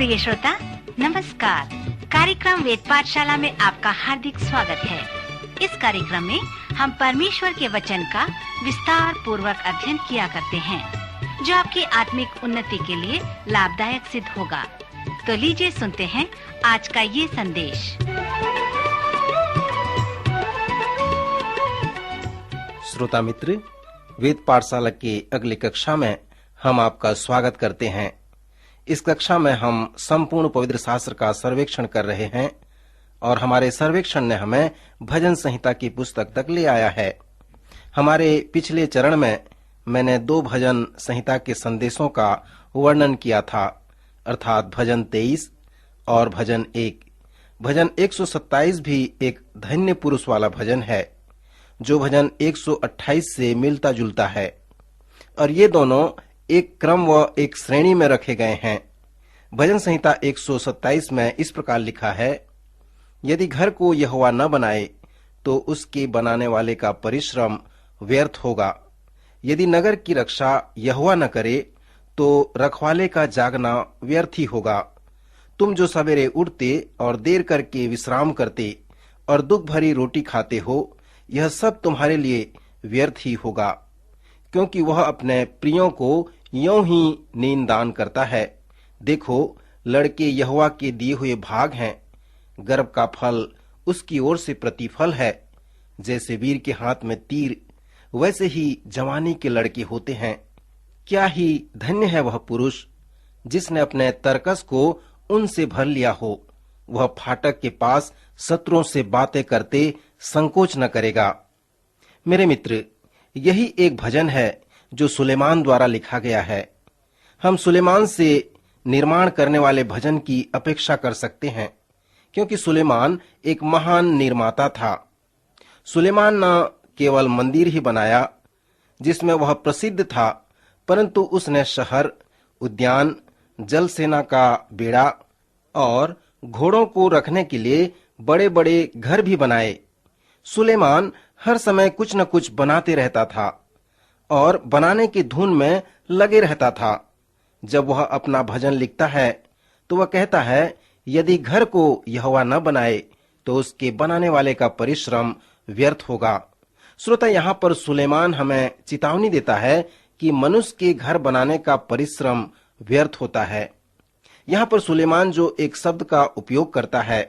प्रिय श्रोता नमस्कार। कार्यक्रम वेद पाठशाला में आपका हार्दिक स्वागत है। इस कार्यक्रम में हम परमेश्वर के वचन का विस्तार पूर्वक अध्ययन किया करते हैं, जो आपकी आत्मिक उन्नति के लिए लाभदायक सिद्ध होगा। तो लीजिए सुनते हैं आज का ये संदेश। श्रोता मित्र, वेद पाठशाला की अगली कक्षा में हम आपका स्वागत करते हैं। इस कक्षा में हम संपूर्ण पवित्र शास्त्र का सर्वेक्षण कर रहे हैं और हमारे सर्वेक्षण ने हमें भजन संहिता की पुस्तक तक ले आया है। हमारे पिछले चरण में मैंने 2 भजन संहिता के संदेशों का वर्णन किया था, अर्थात भजन 23 और भजन 1। भजन 127 भी एक धन्य पुरुष वाला भजन है, जो भजन 128 से मिलता जुलता है, और ये दोनों एक क्रम व एक श्रेणी में रखे गए हैं। भजन संहिता 127 में इस प्रकार लिखा है, यदि घर को यहोवा न बनाए तो उसके बनाने वाले का परिश्रम व्यर्थ होगा। यदि नगर की रक्षा यहोवा न करे तो रखवाले का जागना व्यर्थ ही होगा। तुम जो सवेरे उठते और देर करके विश्राम करते और दुख भरी रोटी खाते हो, यह सब तुम्हारे लिए व्यर्थ ही होगा, क्योंकि वह अपने प्रियों को यों ही नींद दान करता है। देखो, लड़के यहोवा के दिए हुए भाग हैं, गर्भ का फल उसकी ओर से प्रतिफल है। जैसे वीर के हाथ में तीर, वैसे ही जवानी के लड़के होते हैं। क्या ही धन्य है वह पुरुष जिसने अपने तरकस को उनसे भर लिया हो। वह फाटक के पास शत्रुओं से बातें करते संकोच न करेगा। मेरे मित्र, यही एक भजन है जो सुलेमान द्वारा लिखा गया है। हम सुलेमान से निर्माण करने वाले भजन की अपेक्षा कर सकते हैं, क्योंकि सुलेमान एक महान निर्माता था। सुलेमान न केवल मंदिर ही बनाया जिसमें वह प्रसिद्ध था, परंतु उसने शहर, उद्यान, जल सेना का बेड़ा और घोड़ों को रखने के लिए बड़े बड़े घर भी बनाए। सुलेमान हर समय कुछ न कुछ बनाते रहता था और बनाने की धुन में लगे रहता था। जब वह अपना भजन लिखता है तो वह कहता है, यदि घर को यहोवा न बनाए तो उसके बनाने वाले का परिश्रम व्यर्थ होगा। श्रोता, यहाँ पर सुलेमान हमें चेतावनी देता है कि मनुष्य के घर बनाने का परिश्रम व्यर्थ होता है। यहाँ पर सुलेमान जो एक शब्द का उपयोग करता है,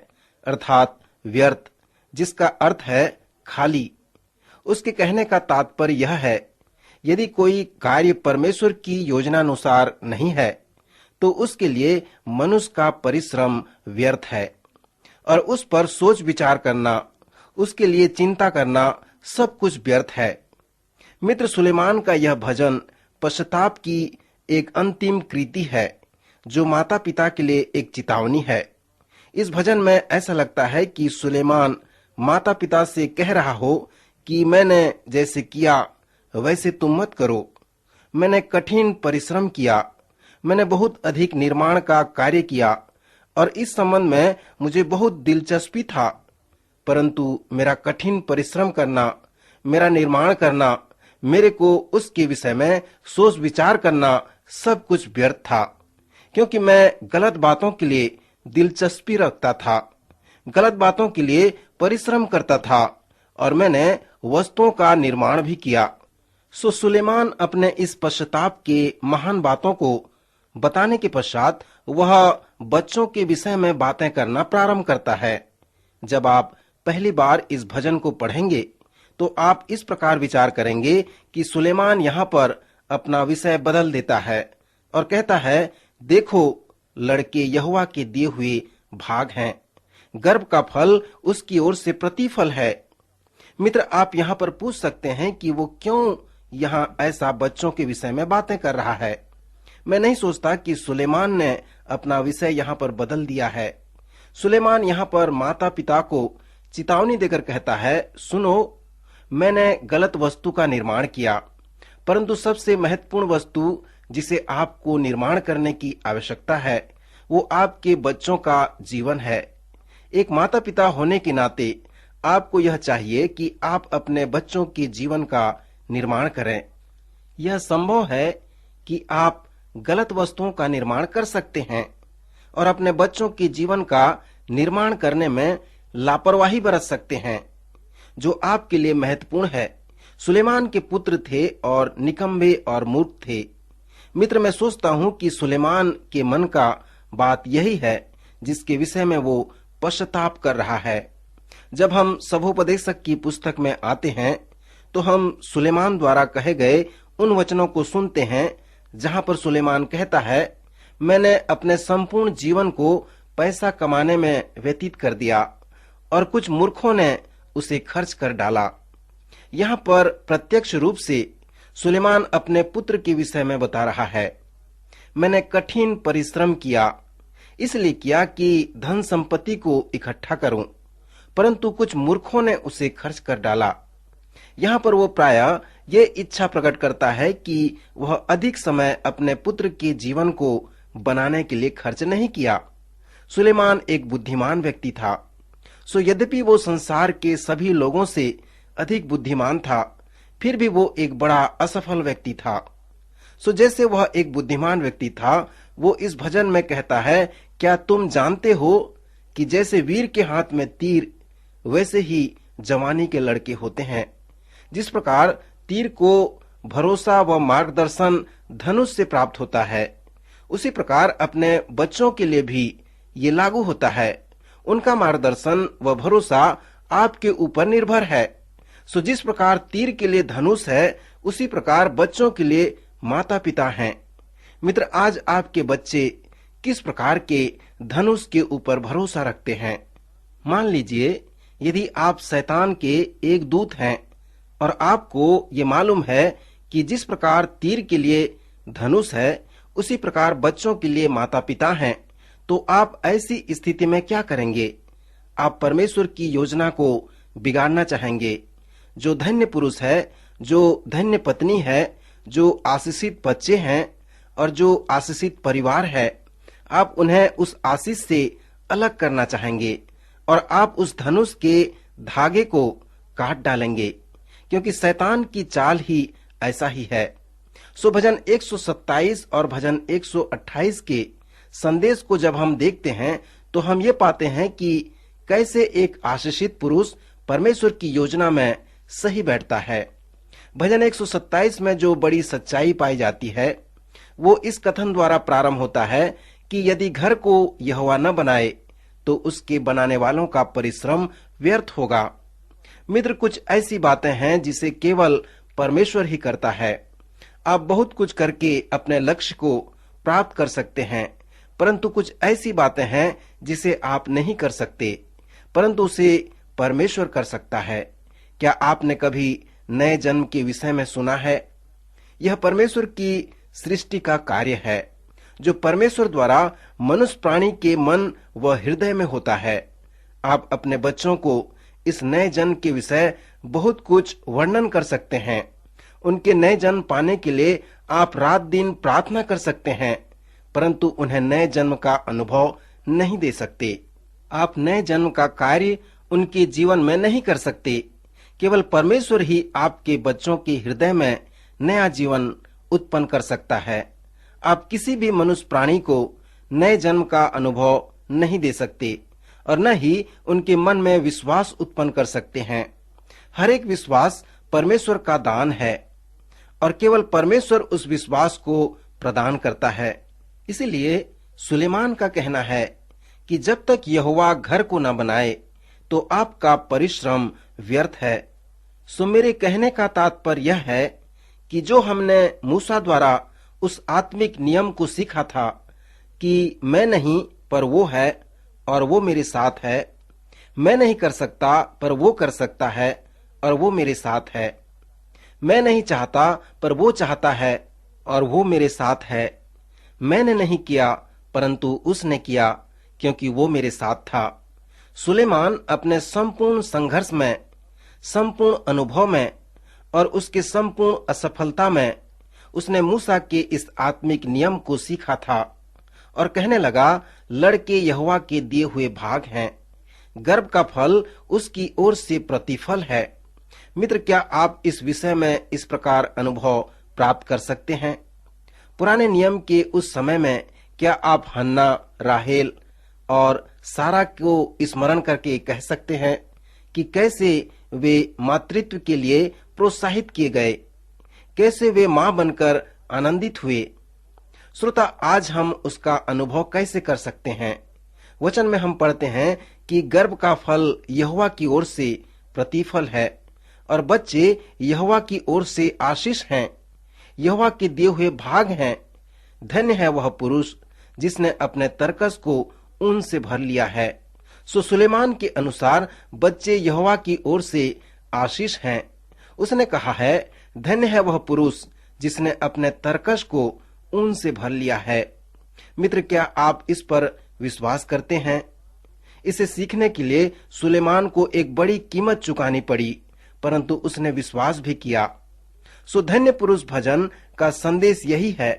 अर्थात व्यर्थ, जिसका अर्थ है खाली, उसके कहने का तात्पर्य यह है, यदि कोई कार्य परमेश्वर की योजनानुसार नहीं है तो उसके लिए मनुष्य का परिश्रम व्यर्थ है, और उस पर सोच विचार करना, उसके लिए चिंता करना, सब कुछ व्यर्थ है। मित्र, सुलेमान का यह भजन पश्चाताप की एक अंतिम कृति है, जो माता पिता के लिए एक चेतावनी है। इस भजन में ऐसा लगता है कि सुलेमान माता पिता से कह रहा हो कि मैंने जैसे किया वैसे तुम मत करो। मैंने कठिन परिश्रम किया, मैंने बहुत अधिक निर्माण का कार्य किया और इस संबंध में मुझे बहुत दिलचस्पी था, परंतु मेरा कठिन परिश्रम करना, मेरा निर्माण करना, मेरे को उसके विषय में सोच विचार करना, सब कुछ व्यर्थ था, क्योंकि मैं गलत बातों के लिए दिलचस्पी रखता था, गलत बातों के लिए परिश्रम करता था और मैंने वस्तुओं का निर्माण भी किया। सो सुलेमान अपने इस पश्चाताप के महान बातों को बताने के पश्चात वह बच्चों के विषय में बातें करना प्रारंभ करता है। जब आप पहली बार इस भजन को पढ़ेंगे तो आप इस प्रकार विचार करेंगे कि सुलेमान यहाँ पर अपना विषय बदल देता है और कहता है, देखो, लड़के यहोवा के दिए हुए भाग हैं, गर्भ का फल उसकी ओर से प्रतिफल है। मित्र, आप यहाँ पर पूछ सकते हैं कि वो क्यों यहाँ ऐसा बच्चों के विषय में बातें कर रहा है। मैं नहीं सोचता कि सुलेमान ने अपना विषय यहाँ पर बदल दिया है। सुलेमान यहाँ पर माता पिता को चेतावनी देकर कहता है, सुनो, मैंने गलत वस्तु का निर्माण किया, परंतु सबसे महत्वपूर्ण वस्तु जिसे आपको निर्माण करने की आवश्यकता है वो आपके बच्चों का जीवन है। एक माता पिता होने के नाते आपको यह चाहिए कि आप अपने बच्चों के जीवन का निर्माण करें। यह संभव है कि आप गलत वस्तुओं का निर्माण कर सकते हैं, और अपने बच्चों के जीवन का निर्माण करने में लापरवाही बरत सकते हैं, जो आपके लिए महत्वपूर्ण है। सुलेमान के पुत्र थे और निकम्बे और मूर्ख थे। मित्र, मैं सोचता हूं कि सुलेमान के मन का बात यही है जिसके विषय में वो पश्चाताप कर रहा है। जब हम सभोपदेशक की पुस्तक में आते हैं तो हम सुलेमान द्वारा कहे गए उन वचनों को सुनते हैं जहां पर सुलेमान कहता है, मैंने अपने संपूर्ण जीवन को पैसा कमाने में व्यतीत कर दिया और कुछ मूर्खों ने उसे खर्च कर डाला। यहाँ पर प्रत्यक्ष रूप से सुलेमान अपने पुत्र के विषय में बता रहा है। मैंने कठिन परिश्रम किया, इसलिए किया कि धन संपत्ति को इकट्ठा करूं, परंतु कुछ मूर्खों ने उसे खर्च कर डाला। यहाँ पर वो प्रायः ये इच्छा प्रकट करता है कि वह अधिक समय अपने पुत्र के जीवन को बनाने के लिए खर्च नहीं किया। सुलेमान एक बुद्धिमान व्यक्ति था। सो यद्यपि वो संसार के सभी लोगों से अधिक बुद्धिमान था, फिर भी वो एक बड़ा असफल व्यक्ति था। सो जैसे वह एक बुद्धिमान व्यक्ति था, वो इस भजन में कहता है, क्या तुम जानते हो कि जैसे वीर के हाथ में तीर, वैसे ही जवानी के लड़के होते हैं। जिस प्रकार तीर को भरोसा व मार्गदर्शन धनुष से प्राप्त होता है, उसी प्रकार अपने बच्चों के लिए भी ये लागू होता है। उनका मार्गदर्शन व भरोसा आपके ऊपर निर्भर है। सो जिस प्रकार तीर के लिए धनुष है, उसी प्रकार बच्चों के लिए माता पिता हैं। मित्र, आज आपके बच्चे किस प्रकार के धनुष के ऊपर भरोसा रखते हैं? मान लीजिए यदि आप शैतान के एक दूत हैं और आपको ये मालूम है कि जिस प्रकार तीर के लिए धनुष है, उसी प्रकार बच्चों के लिए माता पिता हैं, तो आप ऐसी स्थिति में क्या करेंगे? आप परमेश्वर की योजना को बिगाड़ना चाहेंगे। जो धन्य पुरुष है, जो धन्य पत्नी है, जो आशीषित बच्चे हैं और जो आशीषित परिवार है, आप उन्हें उस आशीष से अलग करना चाहेंगे और आप उस धनुष के धागे को काट डालेंगे, क्योंकि शैतान की चाल ही ऐसा ही है। सो भजन 127 और भजन 128 के संदेश को जब हम देखते हैं तो हम ये पाते हैं कि कैसे एक आशीषित पुरुष परमेश्वर की योजना में सही बैठता है। भजन 127 में जो बड़ी सच्चाई पाई जाती है, वो इस कथन द्वारा प्रारंभ होता है कि यदि घर को यहोवा न बनाए तो उसके बनाने वालों का परिश्रम व्यर्थ होगा। मित्र, कुछ ऐसी बातें हैं जिसे केवल परमेश्वर ही करता है। आप बहुत कुछ करके अपने लक्ष्य को प्राप्त कर सकते हैं, परंतु कुछ ऐसी बातें हैं जिसे आप नहीं कर सकते, परंतु उसे परमेश्वर कर सकता है। क्या आपने कभी नए जन्म के विषय में सुना है? यह परमेश्वर की सृष्टि का कार्य है, जो परमेश्वर द्वारा मनुष्य प्राणी के मन व हृदय में होता है। आप अपने बच्चों को इस नए जन्म के विषय बहुत कुछ वर्णन कर सकते हैं। उनके नए जन्म पाने के लिए आप रात दिन प्रार्थना कर सकते हैं, परंतु उन्हें नए जन्म का अनुभव नहीं दे सकते। आप नए जन्म का कार्य उनके जीवन में नहीं कर सकते। केवल परमेश्वर ही आपके बच्चों के हृदय में नया जीवन उत्पन्न कर सकता है। आप किसी भी मनुष्य प्राणी को नए जन्म का अनुभव नहीं दे सकते और न ही उनके मन में विश्वास उत्पन्न कर सकते हैं। हर एक विश्वास परमेश्वर का दान है और केवल परमेश्वर उस विश्वास को प्रदान करता है। इसीलिए सुलेमान का कहना है कि जब तक यहोवा घर को न बनाए तो आपका परिश्रम व्यर्थ है। सो मेरे कहने का तात्पर्य यह है कि जो हमने मूसा द्वारा उस आत्मिक नियम को सीखा था कि मैं नहीं पर वो है और वो मेरे साथ है, मैं नहीं कर सकता पर वो कर सकता है और वो मेरे साथ है, मैं नहीं चाहता पर वो चाहता है और वो मेरे साथ है, मैंने नहीं किया परंतु उसने किया क्योंकि वो मेरे साथ था। सुलेमान अपने संपूर्ण संघर्ष में, संपूर्ण अनुभव में और उसके संपूर्ण असफलता में उसने मूसा के इस आत्मिक नियम को सीखा था और कहने लगा, लड़के यहोवा के दिए हुए भाग हैं, गर्भ का फल उसकी ओर से प्रतिफल है। मित्र, क्या आप इस विषय में इस प्रकार अनुभव प्राप्त कर सकते हैं? पुराने नियम के उस समय में क्या आप हन्ना, राहेल और सारा को स्मरण करके कह सकते हैं कि कैसे वे मातृत्व के लिए प्रोत्साहित किए गए, कैसे वे मां बनकर आनंदित हुए। श्रोता, आज हम उसका अनुभव कैसे कर सकते हैं? वचन में हम पढ़ते हैं कि गर्भ का फल यहोवा की ओर से प्रतिफल है और बच्चे यहोवा की ओर से आशीष हैं, यहोवा के दिए हुए भाग हैं। धन्य है वह पुरुष जिसने अपने तरकस को ऊन से भर लिया है। सो सुलेमान के अनुसार बच्चे यहोवा की ओर से आशीष हैं। उसने कहा है, धन्य है वह पुरुष जिसने अपने तरकस को ऊन से भर लिया है। मित्र, क्या आप इस पर विश्वास करते हैं? इसे सीखने के लिए सुलेमान को एक बड़ी कीमत चुकानी पड़ी, परंतु उसने विश्वास भी किया। सो धन्य पुरुष भजन का संदेश यही है।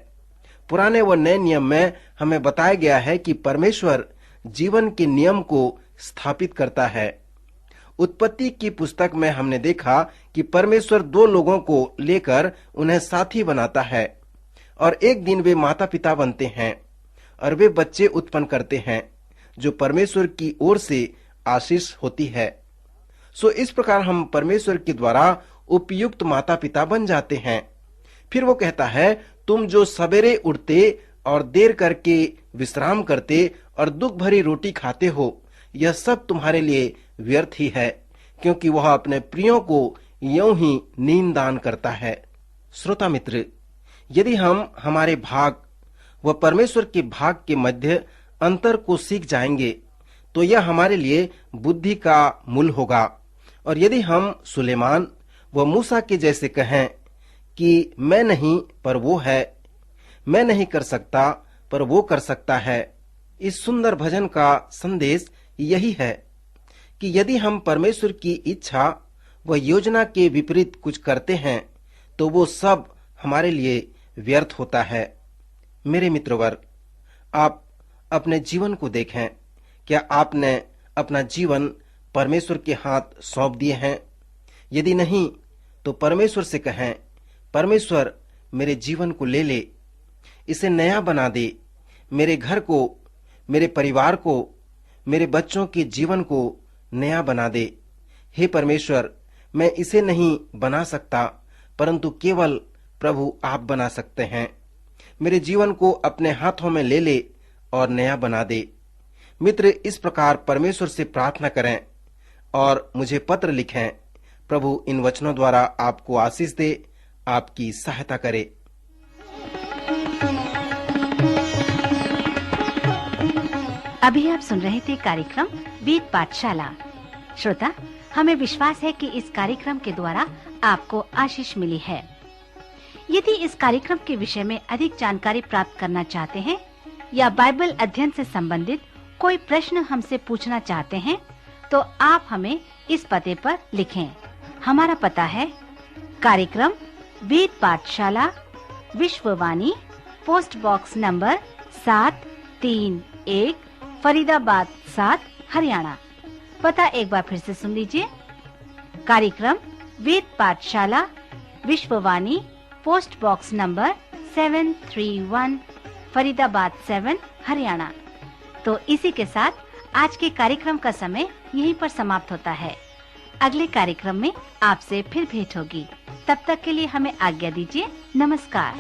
पुराने व नए नियम में हमें बताया गया है कि परमेश्वर जीवन के नियम को स्थापित करता है। उत्पत्ति की पुस्तक में हमने देखा कि परमेश्वर दो लोगों को लेकर उन्हें साथी बनाता है और एक दिन वे माता पिता बनते हैं और वे बच्चे उत्पन्न करते हैं जो परमेश्वर की ओर से आशीष होती है। सो इस प्रकार हम परमेश्वर के द्वारा उपयुक्त माता पिता बन जाते हैं। फिर वो कहता है, तुम जो सवेरे उठते और देर करके विश्राम करते और दुख भरी रोटी खाते हो, यह सब तुम्हारे लिए व्यर्थ ही है, क्योंकि वह अपने प्रियों को यूं ही नींद दान करता है। श्रोता मित्र, यदि हम हमारे भाग व परमेश्वर के भाग के मध्य अंतर को सीख जाएंगे तो यह हमारे लिए बुद्धि का मूल होगा। और यदि हम सुलेमान व मूसा के जैसे कहें कि मैं नहीं पर वो है, मैं नहीं कर सकता पर वो कर सकता है, इस सुंदर भजन का संदेश यही है कि यदि हम परमेश्वर की इच्छा व योजना के विपरीत कुछ करते हैं तो वो सब हमारे लिए व्यर्थ होता है। मेरे मित्रवर, आप अपने जीवन को देखें। क्या आपने अपना जीवन परमेश्वर के हाथ सौंप दिए हैं? यदि नहीं तो परमेश्वर से कहें, परमेश्वर मेरे जीवन को ले ले, इसे नया बना दे, मेरे घर को, मेरे परिवार को, मेरे बच्चों के जीवन को नया बना दे। हे परमेश्वर, मैं इसे नहीं बना सकता, परंतु केवल प्रभु आप बना सकते हैं। मेरे जीवन को अपने हाथों में ले ले और नया बना दे। मित्र, इस प्रकार परमेश्वर से प्रार्थना करें और मुझे पत्र लिखें। प्रभु इन वचनों द्वारा आपको आशीष दे, आपकी सहायता करे। अभी आप सुन रहे थे कार्यक्रम वेद पाठशाला। श्रोता, हमें विश्वास है कि इस कार्यक्रम के द्वारा आपको आशीष मिली है। यदि इस कार्यक्रम के विषय में अधिक जानकारी प्राप्त करना चाहते हैं या बाइबल अध्ययन से संबंधित कोई प्रश्न हमसे पूछना चाहते हैं, तो आप हमें इस पते पर लिखें। हमारा पता है कार्यक्रम Ved Pathshala, Vishwavani, post box number 731, Faridabad 7, Haryana. पता एक बार फिर से सुन लीजिए। कार्यक्रम Ved Pathshala, Vishwavani, post box number 731, Faridabad 7, Haryana. तो इसी के साथ आज के कार्यक्रम का समय यहीं पर समाप्त होता है। अगले कार्यक्रम में आपसे फिर भेंट होगी। तब तक के लिए हमें आज्ञा दीजिए। नमस्कार।